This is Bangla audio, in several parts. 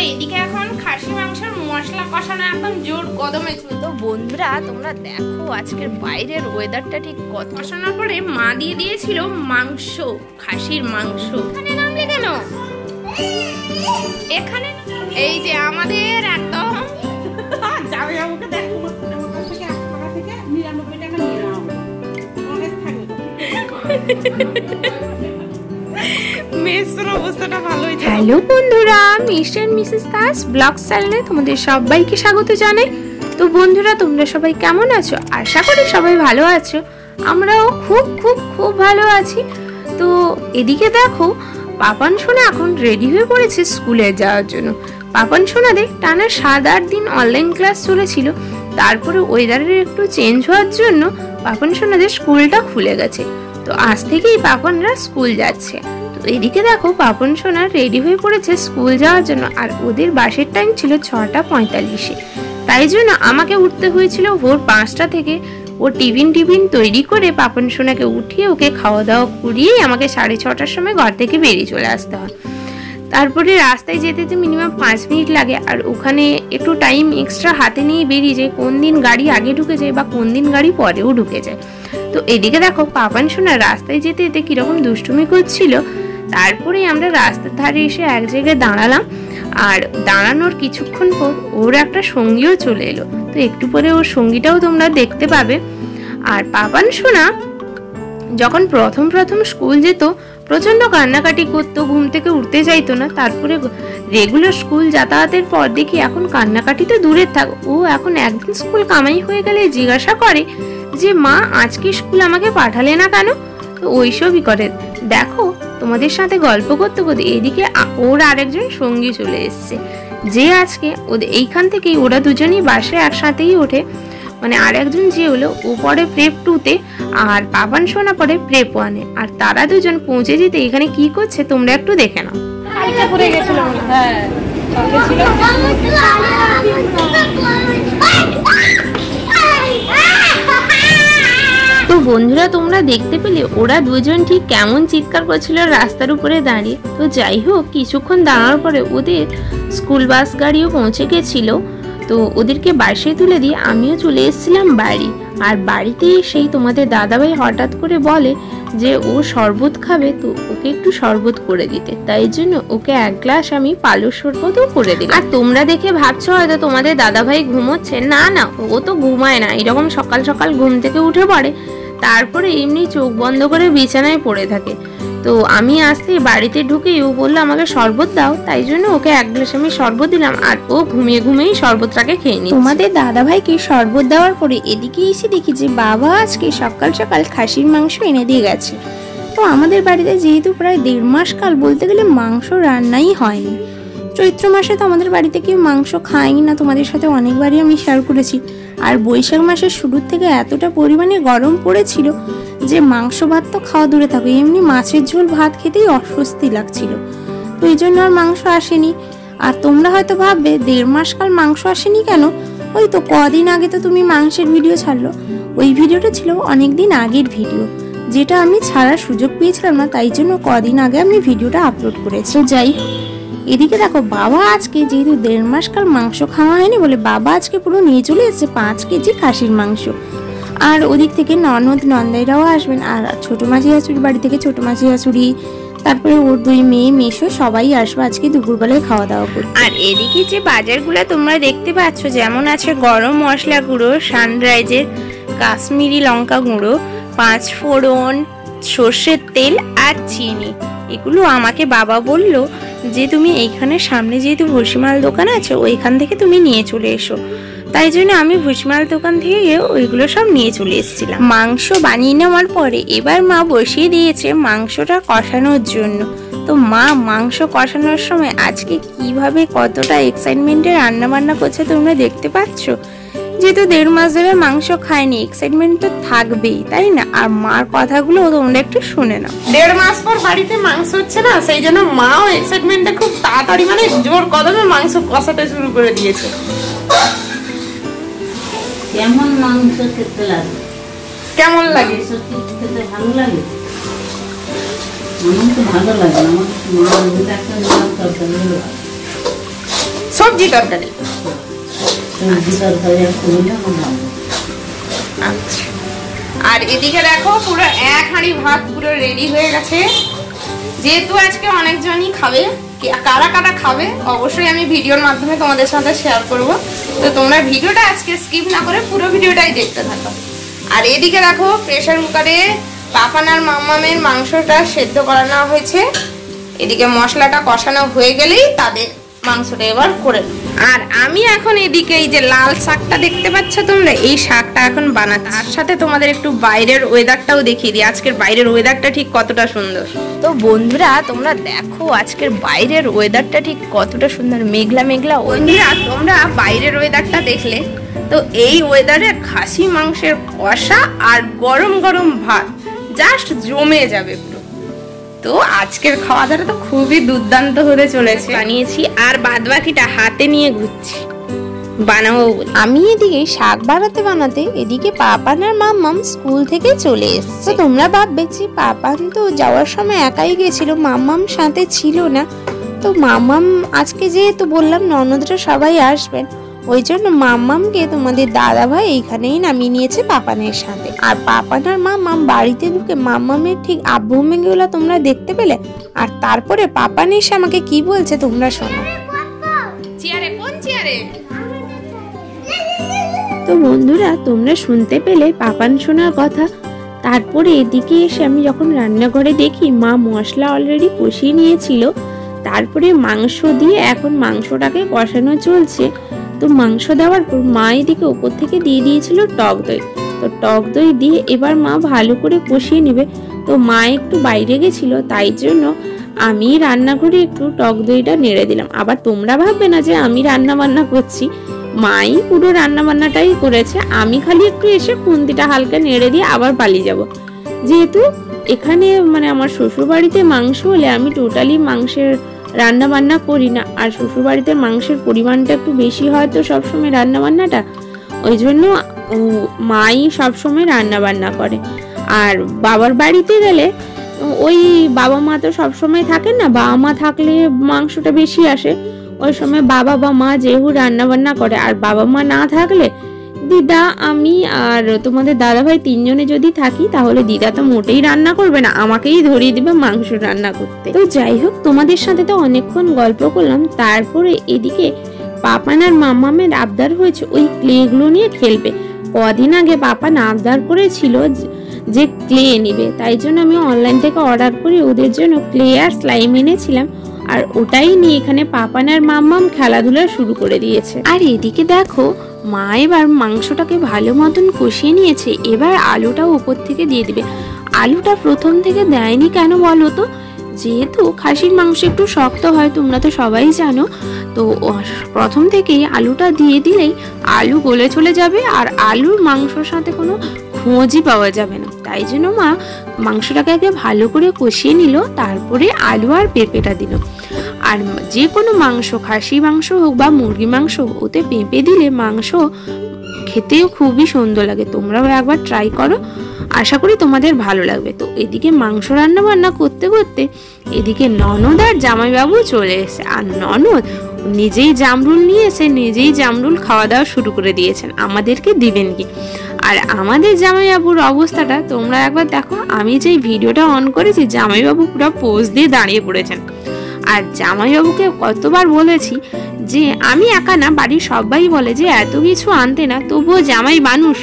এদিকে এখন খাসি মাংসের মশলা কষানো একদম জোর কদমে চলছে। তো বন্ধুরা তোমরা দেখো আজকের বাইরের ওয়েদারটা ঠিক কত। কষানোর পরে মা দিয়ে দিয়েছিল মাংস, খাসির মাংস। এখানে নামলে কেন? এখানে এই যে আমাদের একদম হ্যালো বন্ধুরা, মিস্টার মিসেস দাস ব্লগ চ্যানেলে তোমাদের সবাইকে স্বাগত জানাই। তো বন্ধুরা তোমরা সবাই কেমন আছো? আশা করি সবাই ভালো আছো। আমরাও খুব খুব খুব ভালো আছি। তো এদিকে দেখো পাপান সোনা এখন রেডি হয়ে পড়েছে স্কুলে যাওয়ার জন্য। পাপান সোনাদের টানা 7-8 দিন অনলাইন ক্লাস চলেছিল, তারপরে ওয়েদারের একটু চেঞ্জ হওয়ার জন্য পাপান সোনাদের স্কুলটা খুলে গেছে। তো আজ থেকেই পাপানরা স্কুল যাচ্ছে। তো এদিকে দেখো পাপন সোনা রেডি হয়ে পড়েছে স্কুল যাওয়ার জন্য, আর ওদের বাসের টাইম ছিল 6:45। তাই জন্য আমাকে উঠতে হয়েছিল ভোর 5টা থেকে। ও টিফিন তৈরি করে পাপন সোনাকে উঠিয়ে ওকে খাওয়া দাওয়া করিয়ে আমাকে 6:30টার সময় ঘর থেকে বেরিয়ে চলে আসতে হয়। তারপরে রাস্তায় যেতে তো মিনিমাম 5 মিনিট লাগে, আর ওখানে একটু টাইম এক্সট্রা হাতে নিয়ে বেরিয়ে যায়, কোন দিন গাড়ি আগে ঢুকে যায় বা কোন দিন গাড়ি পরেও ঢুকে যায়। তো এদিকে দেখো পাপান সোনা রাস্তায় যেতে যেতে কিরকম দুষ্টুমি করছিল। তারপরে আমরা রাস্তার ধারে এসে এক জায়গায় দাঁড়ালাম, আর দাঁড়ানোর কিছুক্ষণ পর ওর একটা সঙ্গীও চলে এলো। তো একটু পরে ওর সঙ্গীটাও তোমরা দেখতে পাবে। আর পাপান সোনা যখন প্রথম স্কুল যেত প্রচন্ড কান্নাকাটি করতো, ঘুম থেকে উঠতে চাইতো না। তারপরে রেগুলার স্কুল যাতায়াতের পর দেখি এখন কান্নাকাটি তো দূরের থাক, ও এখন একদিন স্কুল কামাই হয়ে গেলে জিজ্ঞাসা করে যে মা আজকে স্কুল আমাকে পাঠালে না কেন? তো ওইসবই করে। দেখো তোমাদের সাথে গল্প করতে করতে এদিকে ওর আরেকজন সঙ্গী চলে এসছে, যে আজকে ওদের এইখান থেকেই ওরা দুজনই বাসে একসাথেই ওঠে। মানে আরেকজন যে হলো ও পড়ে প্রেপ 2-তে, আর পাপান সোনা পড়ে প্রেপ 1-এ। আর তারা দুজন পৌঁছে যেতে এখানে কি করছে তোমরা একটু দেখে নাও। তো বন্ধুরা তোমরা দেখতে পেলে ওরা দুজন ঠিক কেমন চিৎকার করছিল রাস্তার উপরে দাঁড়িয়ে। তো যাই হোক কিছুক্ষণ দাঁড়ানোর পরে ওদের স্কুল বাস গাড়িও পৌঁছে গেছিল। তো ওদেরকে বাসে তুলে দিয়ে আমিও চলে এসেছিলাম বাড়ি। আর বাড়িতে এসেই তোমাদের দাদাভাই হঠাৎ করে বলে যে ও শরবত খাবে, তো ওকে একটু শরবত করে দিতে। তাই জন্য ওকে 1 গ্লাস আমি পালুর শরবতও করে দিলাম। আর তোমরা দেখে ভাবছো হয়তো তোমাদের দাদাভাই ঘুমোচ্ছে। না না, ও তো ঘুমায় না, এরকম সকাল সকাল ঘুম থেকে উঠে পড়ে, তারপরে এমনি চোখ বন্ধ করে বিছানায় পড়ে থাকে। তো আমি আসতে বাড়িতে ঢুকেই ও বললো আমাকে শরবত দাও, তাই জন্য ওকে 1 গ্লাস আমি শরবত দিলাম। আর ও ঘুমিয়েই শরবতটাকে খেয়ে নিই। তোমাদের দাদাভাইকে শরবত দেওয়ার পরে এদিকে এসে দেখি যে বাবা আজকে সকাল সকাল খাসির মাংস এনে দিয়ে গেছে। তো আমাদের বাড়িতে যেহেতু প্রায় 1.5 মাস কাল বলতে গেলে মাংস রান্নাই হয়নি। চৈত্র মাসে তো আমাদের বাড়িতে কেউ মাংস খায়নি না, তোমাদের সাথে অনেকবারই আমি শেয়ার করেছি। আর বৈশাখ মাসের শুরুর থেকে এতটা পরিমাণে গরম পড়েছিল যে মাংস ভাত তো খাওয়া দূরে থাকো, এমনি মাছের ঝোল ভাত খেতেই অস্বস্তি লাগছিল। তো এই জন্য আর মাংস আসেনি। আর তোমরা হয়তো ভাববে 1.5 মাস কাল মাংস আসেনি কেন? ওই তো কদিন আগে তো তুমি মাংসের ভিডিও ছাড়লো, ওই ভিডিওটা ছিল অনেকদিন আগের ভিডিও, যেটা আমি ছাড়ার সুযোগ পেয়েছিলাম না, তাই জন্য কদিন আগে আমি ভিডিওটা আপলোড করেছি। যাই এদিকে দেখো বাবা আজকে যেহেতু 1.5 মাস কাল মাংস খাওয়া হয়নি বলে বাবা আজকে পুরো নিয়ে চলে এসেছে 5 কেজি খাসির মাংস। আর ওদিক থেকে নন্দাইরাও আসবেন, আর ছোট মাসি শাশুড়ি বাড়ি থেকে ছোট মাসি শাশুড়ি, তারপরে ওর 2 মেয়ে মেশো সবাই আসবে আজকে দুপুরবেলায় খাওয়া দাওয়া করতে। আর এদিকে যে বাজারগুলো তোমরা দেখতে পাচ্ছ, যেমন আছে গরম মশলা গুঁড়ো, সানরাইজের কাশ্মীরি লঙ্কা গুঁড়ো, 5 ফোড়ন, সর্ষের তেল আর চিনি। এগুলো আমাকে বাবা বলল যে তুমি এইখানে সামনে যেহেতু ভুসিমাল দোকান আছে ওইখান থেকে তুমি নিয়ে চলে এসো। তাই জন্য আমি ভুসিমাল দোকান থেকে গিয়ে ওইগুলো সব নিয়ে চলে এসেছিলাম। মাংস বানিয়ে নেওয়ার পরে এবার মা বসিয়ে দিয়েছে মাংসটা কষানোর জন্য। তো মা মাংস কষানোর সময় আজকে কিভাবে কতটা এক্সাইটমেন্টে রান্না বান্না করছে তোমরা দেখতে পাচ্ছ। যেহেতু 1.5 মাস ধরে মাংস খায়নি, এক্সাইটমেন্ট তো থাকবেই, তাই না? আর মার কথাগুলো তোমরা একটু শুনে নাও। 1.5 মাস পর বাড়িতে মাংস হচ্ছে না, সেই জন্য মাও এক্সাইটমেন্টে খুব তাড়াতাড়ি মানে জোর কদমে মাংস কষাতে শুরু করে দিয়েছে। কেমন মাংস খেতে লাগে? কেমন লাগে? খেতে ভালো লাগে? আমার তো ভালো লাগে, আমার মা একটা তরকারি সবজি তরকারি। সবজি তরকারি করলে আমার ভালো। আচ্ছা, আর এদিকে দেখো পুরো এক হাঁড়ি ভাত পুরো রেডি হয়ে গেছে। যেহেতু আজকে অনেকজনই খাবে, কারা কারা খাবে অবশ্যই আমি ভিডিওর মাধ্যমে তোমাদের সাথে শেয়ার করব। তো তোমরা ভিডিওটা আজকে স্কিপ না করে পুরো ভিডিওটাই দেখতে থাকো। আর এদিকে দেখো প্রেসার কুকারে পাপান আর মাম্মামের মাংসটা সেদ্ধ করানো হয়েছে। এদিকে মশলাটা কষানো হয়ে গেলেই তাদের মাংসটা এবার করে। আর আমি এখন এদিকে এই যে লাল শাকটা দেখতে পাচ্ছ তোমরা, এই শাকটা এখন বানাতে। তার সাথে তোমাদের একটু বাইরের ওয়েদারটাও দেখিয়ে দিই, আজকের বাইরের ওয়েদারটা ঠিক কতটা সুন্দর। তো বন্ধুরা তোমরা দেখো আজকের বাইরের ওয়েদারটা ঠিক কতটা সুন্দর, মেঘলা মেঘলা। বন্ধুরা তোমরা বাইরের ওয়েদারটা দেখলে, তো এই ওয়েদারে খাসি মাংসের কষা আর গরম গরম ভাত জাস্ট জমে যাবে পুরো। তো আজকের খাওয়া দাওয়াটা তো খুবই দুর্দান্ত হতে চলেছে। বানিয়েছি আর বাদ বাকিটা হাতে নিয়ে ঘুরছি বানাবো বলে। আমি এদিকে শাক বানাতে এদিকে পাপান আর মাম্মাম স্কুল থেকে চলে এসছে। তোমরা ভাববে যে পাপান তো যাওয়ার সময় একাই গেছিল, মাম্মাম সাথে ছিল না। তো মাম্মাম আজকে যেহেতু বললাম ননদরা সবাই আসবেন, ওই জন্য মাম্মামকে তোমাদের দাদা ভাই এইখানেই নামিয়ে নিয়েছে পাপানের সাথে। আর পাপান আর মাম্মাম বাড়িতে ঢুকে মাম্মামের ঠিক আব্বুমেগুলো তোমরা দেখতে পেলে। আর তারপরে পাপান এসে আমাকে কি বলছে তোমরা শোনো। চেয়ারে কোন চেয়ারে? তো বন্ধুরা তোমরা শুনতে পেলে পাপান শোনার কথা। তারপরে এদিকে এসে আমি যখন রান্নাঘরে দেখি মা মশলা অলরেডি কষিয়ে নিয়েছিল, তারপরে মাংস দিয়ে এখন মাংসটাকে কষানো চলছে। তো মাংস দেওয়ার পর মা এদিকে উপর থেকে দিয়ে দিয়েছিল টক দই। তো টক দই দিয়ে এবার মা ভালো করে কষিয়ে নেবে। তো মা একটু বাইরে গেছিল, তাই জন্য আমি রান্নাঘরে একটু টক দইটা নেড়ে দিলাম। আবার তোমরা ভাববে না যে আমি রান্না বান্না করছি, মাই পুরো রান্না বান্নাটাই করেছে। আমি খালি একটু এসে খুন্তিটা হালকা নেড়ে দিয়ে আবার পালিয়ে যাব। যেহেতু এখানে মানে আমার শ্বশুর বাড়িতে মাংস হলে আমি টোটালি মাংসের রান্না বান্না করি না, আর শ্বশুর বাড়িতে মাংসের পরিমাণটা একটু বেশি হয় তো সবসময় রান্না বান্নাটা, ওই জন্য মাই সবসময় রান্না বান্না করে। আর বাবার বাড়িতে গেলে ওই বাবা মা তো সবসময় থাকেন না, বাবা মা থাকলে মাংসটা বেশি আসে, ওই সময় বাবা বা মা যেহেতু রান্না বান্না করে। আর বাবা মা না থাকলে দিদা, আমি আর তোমাদের দাদা ভাই তিনজনে যদি থাকি, তাহলে দিদা তো মোটেই রান্না করবে না, আমাকেই ধরিয়ে দিবে মাংস রান্না করতে। তো যাই হোক, তোমাদের সাথে তো অনেকক্ষণ গল্প করলাম। তারপরে এদিকে পাপান আর মাম্মামের আবদার হয়েছে ওই ক্লেগুলো নিয়ে খেলবে। কদিন আগে পাপান আবদার করেছিল যে ক্লে নিবে, তাই জন্য আমি অনলাইন থেকে অর্ডার করে ওদের জন্য ক্লে আর স্লাইম এনেছিলাম। আর ওটাই নিয়ে এখানে পাপান আর মাম্মাম খেলাধুলা শুরু করে দিয়েছে। আর এদিকে দেখো মা এবার মাংসটাকে ভালো মতন কষিয়ে নিয়েছে, এবার আলুটাও উপর থেকে দিয়ে দিবে। আলুটা প্রথম থেকে দেয়নি কেন বলো তো? যেহেতু খাসির মাংস একটু শক্ত হয়, তোমরা তো সবাই জানো। তো প্রথম থেকেই আলুটা দিয়ে দিলেই আলু গলে চলে যাবে, আর আলুর মাংসর সাথে কোনো খোঁজই পাওয়া যাবে না। তাই জন্য মা মাংসটাকে আগে ভালো করে কষিয়ে নিল, তারপরে আলু আর পেঁপেটা দিল। আর যে কোনো মাংস, খাসি মাংস হোক বা মুরগি মাংস, ওতে পেঁপে দিলে মাংস খেতেও খুবই সুন্দর লাগে। তোমরাও একবার ট্রাই করো, আশা করি তোমাদের ভালো লাগবে। তো এদিকে মাংস রান্না বান্না করতে করতে এদিকে ননদ আর জামাইবাবু চলে এসে, আর ননদ নিজেই জামরুল নিয়ে এসে নিজেই জামরুল খাওয়া দাওয়া শুরু করে দিয়েছেন, আমাদেরকে দিবেন কি। আর আমাদের জামাইবাবুর অবস্থাটা তোমরা একবার দেখো। আমি যেই ভিডিওটা অন করেছি, জামাইবাবু পুরো পোজ দিয়ে দাঁড়িয়ে পড়েছেন। আর জামাইবাবুকে কতবার বলেছি যে আমি একা না, বাড়ির সবাই বলে যে এত কিছু আনতে না, তবুও জামাই মানুষ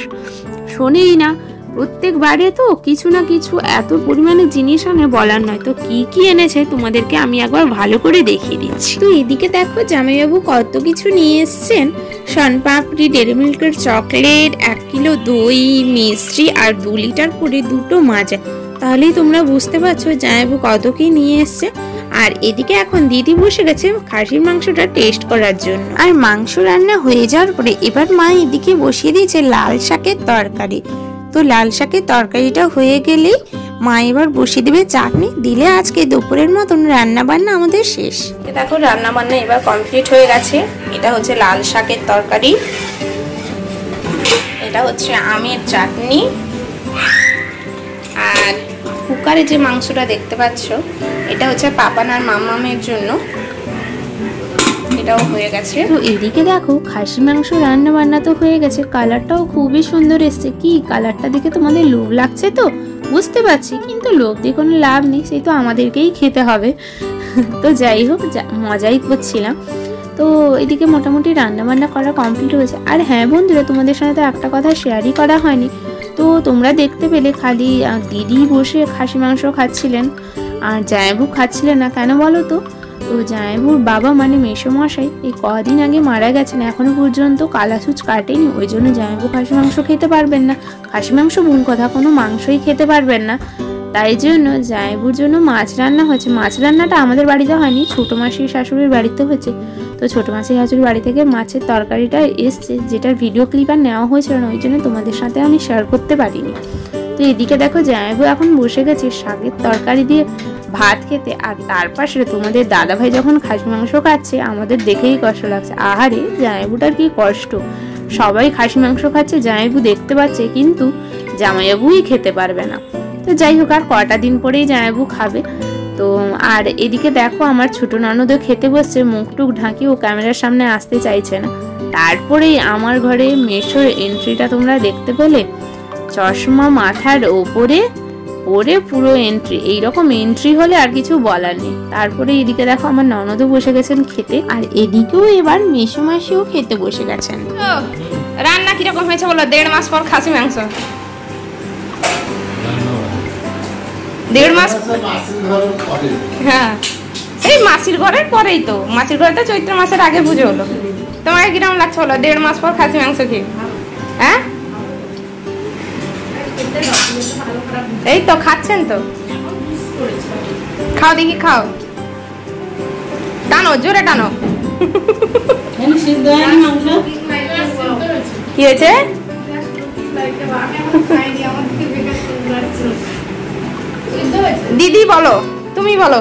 শোনেই না। প্রত্যেকবারে তো কিছু না কিছু এত পরিমাণে জিনিস আনে বলার নয়। তো কি কি এনেছে তোমাদেরকে আমি একবার ভালো করে দেখিয়ে দিচ্ছি। তো এদিকে দেখো জামাইবাবু কত কিছু নিয়ে এসছেন। শনপাপড়ি, ডেরি মিল্কের চকলেট, 1 কিলো দই, মিষ্টি আর 2 লিটার করে 2টো মাজা। তাহলেই তোমরা বুঝতে পারছো জামাইবাবু কত কি নিয়ে এসছে। আর এদিকে এখন দিদি বসে গেছে খাসির মাংসটা টেস্ট করার জন্য। আর মাংস রান্না হয়ে যাওয়ার পরে এবার মা এদিকে বসিয়ে দিয়েছে লাল শাকের তরকারি। তো লাল শাকের তরকারিটা হয়ে গেলেই মা এবার বসিয়ে দেবে চাটনি। দিলে আজকে দুপুরের মতন রান্না বান্না আমাদের শেষ। দেখো রান্না বান্না এবার কমপ্লিট হয়ে গেছে। এটা হচ্ছে লাল শাকের তরকারি, এটা হচ্ছে আমের চাটনি, আর কুকারে যে মাংসটা দেখতে পাচ্ছ এটা হচ্ছে পাপান আর মাম্মামের জন্য। এটা এটাও হয়ে গেছে। তো এদিকে দেখো খাসি মাংস রান্না বান্না তো হয়ে গেছে, কালারটাও খুবই সুন্দর এসছে। কি কালারটা দেখে তোমাদের লোভ লাগছে তো বুঝতে পারছি, কিন্তু লোভ দিয়ে কোনো লাভ নেই, সেই তো আমাদেরকেই খেতে হবে। তো যাই হোক, মজাই করছিলাম। তো এদিকে মোটামুটি রান্না বান্না করা কমপ্লিট হয়েছে। আর হ্যাঁ বন্ধুরা, তোমাদের সাথে তো একটা কথা শেয়ারই করা হয়নি। তো তোমরা দেখতে পেলে খালি দিদি বসে খাসি মাংস খাচ্ছিলেন আর জামাইবু খাচ্ছিলেন না, কেন বলো তো? তো জামাইবুর বাবা মানে মেসোমশাই এই কদিন আগে মারা গেছেন, এখনো পর্যন্ত কালাসুচ কাটেনি, ওই জন্য জামাইবু খাসি মাংস খেতে পারবেন না। খাসি মাংস ভুল কথা, কোনো মাংসই খেতে পারবেন না। তাই জন্য জামাইবুর জন্য মাছ রান্না হয়েছে। মাছ রান্নাটা আমাদের বাড়িতে হয়নি, ছোটো মাসির শাশুড়ির বাড়িতে হয়েছে। তো ছোটো মাসির শাশুড়ির বাড়ি থেকে মাছের তরকারিটা এসছে, যেটার ভিডিও ক্লিপ আর নেওয়া হয়েছিল না, ওই জন্য তোমাদের সাথে আমি শেয়ার করতে পারিনি। তো এদিকে দেখো জামাইবু এখন বসে গেছে শাকের তরকারি দিয়ে ভাত খেতে, আর তার পাশে তোমাদের দাদাভাই যখন খাসি মাংস খাচ্ছে আমাদের দেখেই কষ্ট লাগছে। আহারে জামাইবুটার কি কষ্ট, সবাই খাসি মাংস খাচ্ছে, জামাইবু দেখতে পাচ্ছে কিন্তু জামাইবাবুই খেতে পারবে না। তো যাই হোক, আর কটা দিন পরেই জামাইবু খাবে। তো আর এদিকে দেখো আমার ছোট ননদও খেতে বসছে, মুখটুক ঢাকি, ও ক্যামেরার সামনে আসতে চাইছে না। তারপরেই আমার ঘরে মেশোর এন্ট্রিটা তোমরা দেখতে পেলে, চশমা মাথার ওপরে পরে পুরো এন্ট্রি। এইরকম এন্ট্রি হলে আর কিছু বলার নেই। তারপরে এদিকে দেখো আমার ননদও বসে গেছেন খেতে, আর এদিকেও এবার মেসো মাসিও খেতে বসে গেছেন। রান্না কিরকম হয়েছে বলো? 1.5 মাস পর খাসি মাংস। 1.5 মাস? হ্যাঁ, এই মাসির ঘরের পরেই তো। মাসির ঘরে তো চৈত্র মাসের আগে পুজো হলো। তোমাকে কিরকম লাগছে বলো 1.5 মাস পর খাসি মাংস খেয়ে? হ্যাঁ, এই তো খাচ্ছেন তো, খাও দেখি, খাও, টানো, জোরে টানো। কি হয়েছে? দিদি বলো, তুমি বলো।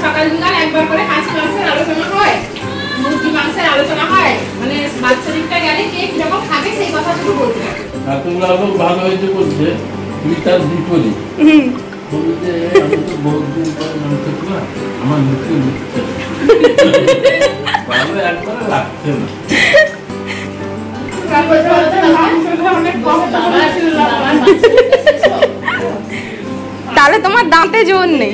সকালবেলা একবার করে খাসি মাংসের আলোচনা হয়, মুরগি মাংসের আলোচনা হয়, মানে বাচ্চাদিকটা গেলে কে কিরকম খাবে সেই কথা শুধু বলতে হবে। আর তোমরা লোক ভালো হয়েছে বলছে, তুমি তার বিপরীত বলতে আমি তো বহুত দিন পরে মাংস খাওয়া, আমার মুখে মুখছে ভালো একবার লাগছে না। তাহলে তোমার দাঁতে জোর নেই,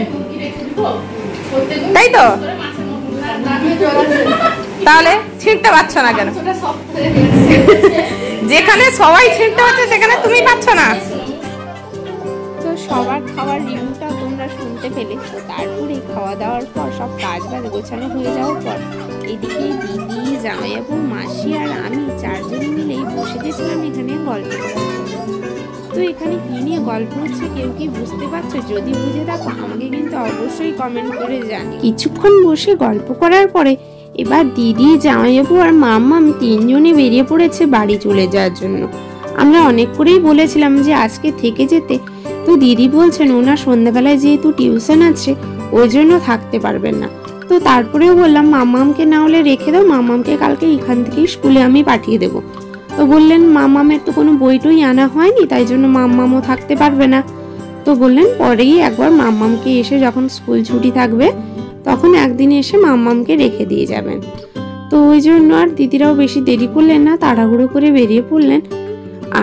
তাই তো? তাহলে ছিঁড়তে পারছো না কেন? যেখানে সবাই ছিঁড়তে পারছে সেখানে তুমি পাচ্ছ না। তো সবার খাওয়ার রিভিউটা তোমরা শুনতে পেলে। তো তারপরে খাওয়া দাওয়ার পর সব কাজ বাজ গোছানো হয়ে যাওয়ার পর এদিকে দিদি, জামাইবাবু, মাসি আর আমি 4 জনে মিলেই বসে গেছিলাম এখানে গল্প করার জন্য। তো এখানে কি নিয়ে গল্প হচ্ছে কেউ কি বুঝতে পারছো? যদি বুঝে থাকো আমাকে কিন্তু অবশ্যই কমেন্ট করে জানি। কিছুক্ষণ বসে গল্প করার পরে এবার দিদি, জামাইবাবু আর মাম্মা 3 জনে বেরিয়ে পড়েছে বাড়ি চলে যাওয়ার জন্য। আমরা অনেক করেই বলেছিলাম যে আজকে থেকে যেতে, তো দিদি বলছেন ওনার সন্ধ্যাবেলায় যেহেতু টিউশন আছে ওই জন্য থাকতে পারবেন না। তো তারপরেও বললাম মাম্মামকে না হলে রেখে দাও, মাম্মামকে কালকে এখান থেকেই স্কুলে আমি পাঠিয়ে দেবো। তো বললেন মাম্মামের তো কোনো বইটই আনা হয়নি, তাই জন্য মাম্মামও থাকতে পারবে না। তো বললেন পরেই একবার মাম্মামকে এসে যখন স্কুল ছুটি থাকবে তখন একদিন এসে মাম্মামকে রেখে দিয়ে যাবেন। তো ওই জন্য আর দিদিরাও বেশি দেরি করলেন না, তাড়াহুড়ো করে বেরিয়ে পড়লেন।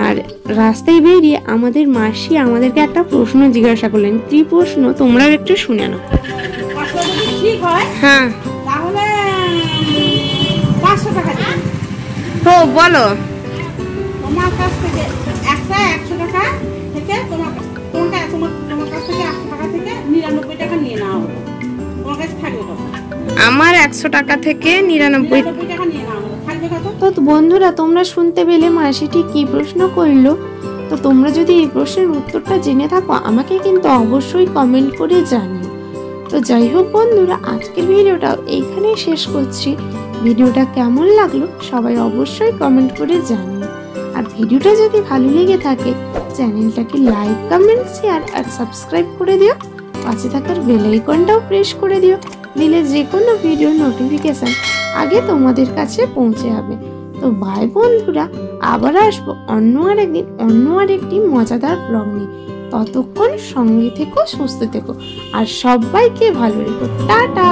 আর রাস্তায় বেরিয়ে আমাদের মাসি আমাদেরকে একটা প্রশ্ন জিজ্ঞাসা করলেন। কি প্রশ্ন তোমরা একটু শুনে নাও। হ্যাঁ, তাহলে 500 টাকা দিন। তো বলো। তোমার কাছ থেকে 100 টাকা থেকে তোমার কাছ থেকে 100 টাকা থেকে 99 টাকা নিয়ে নেওয়া হলো। তোমার কাছে থাকবে কত? আমার 100 টাকা থেকে 99 টাকা নিয়ে নেওয়া হলো, থাকবে কত? তো বন্ধুরা তোমরা শুনতে পেলে মাসিটি কি প্রশ্ন করলো। তো তোমরা যদি এই প্রশ্নের উত্তরটা জেনে থাকো আমাকে কিন্তু অবশ্যই কমেন্ট করে জানিও। তো যাই হোক বন্ধুরা, আজকের ভিডিওটা এইখানেই শেষ করছি। ভিডিওটা কেমন লাগলো সবাই অবশ্যই কমেন্ট করে জানিও। আর ভিডিওটা যদি ভালো লেগে থাকে চ্যানেলটাকে লাইক, কমেন্ট, শেয়ার আর সাবস্ক্রাইব করে দিও। পাশে থাকার বেল আইকনটাও প্রেস করে দিও, দিলে যে কোনো ভিডিও নোটিফিকেশন আগে তোমাদের কাছে পৌঁছে যাবে। তো বাই বন্ধুরা, আবার আসবো অন্য আরেকদিন অন্য আরেকটি মজাদার ব্লগ নিয়ে। ততক্ষণ সঙ্গে থেকো, সুস্থ থেকো আর সবাইকে ভালো রেখো। টাটা।